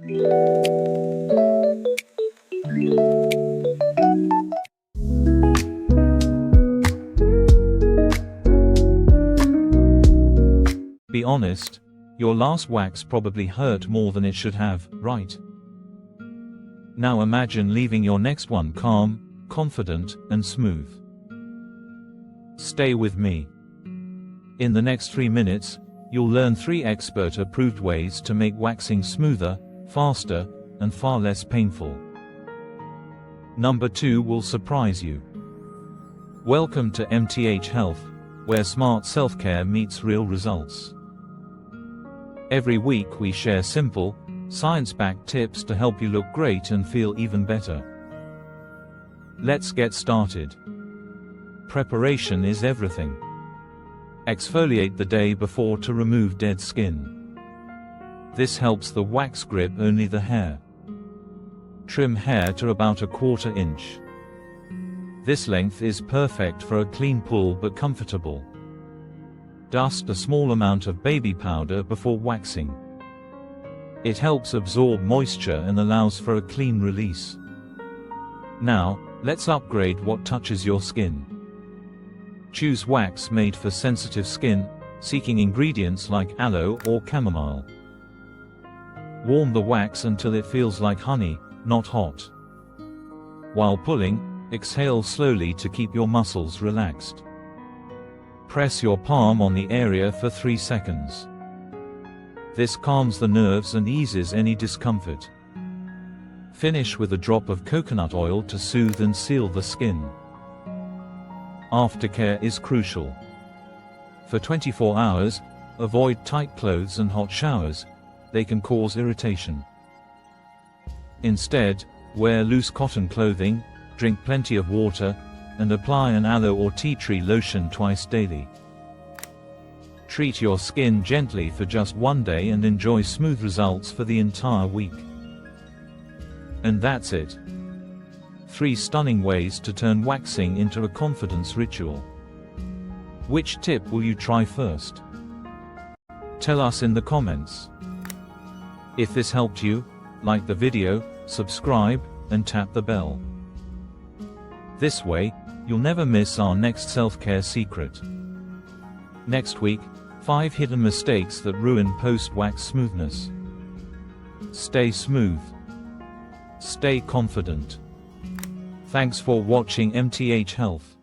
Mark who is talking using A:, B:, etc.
A: Be honest, your last wax probably hurt more than it should have, right? Now imagine leaving your next one calm, confident, and smooth. Stay with me. In the next 3 minutes, you'll learn 3 expert-approved ways to make waxing smoother, faster, and far less painful. Number 2 will surprise you. Welcome to MTH Health, where smart self-care meets real results. Every week we share simple, science-backed tips to help you look great and feel even better. Let's get started. Preparation is everything. Exfoliate the day before to remove dead skin. This helps the wax grip only the hair. Trim hair to about 1/4 inch. This length is perfect for a clean pull but comfortable. Dust a small amount of baby powder before waxing. It helps absorb moisture and allows for a clean release. Now, let's upgrade what touches your skin. Choose wax made for sensitive skin, seeking ingredients like aloe or chamomile. Warm the wax until it feels like honey, not hot. While pulling, exhale slowly to keep your muscles relaxed. Press your palm on the area for 3 seconds. This calms the nerves and eases any discomfort. Finish with a drop of coconut oil to soothe and seal the skin. Aftercare is crucial. For 24 hours, avoid tight clothes and hot showers. They can cause irritation. Instead, wear loose cotton clothing, drink plenty of water, and apply an aloe or tea tree lotion twice daily. Treat your skin gently for just 1 day and enjoy smooth results for the entire week. And that's it. 3 stunning ways to turn waxing into a confidence ritual. Which tip will you try first? Tell us in the comments. If this helped you, like the video, subscribe, and tap the bell. This way, you'll never miss our next self-care secret. Next week, 5 hidden mistakes that ruin post-wax smoothness. Stay smooth. Stay confident. Thanks for watching MTH Health.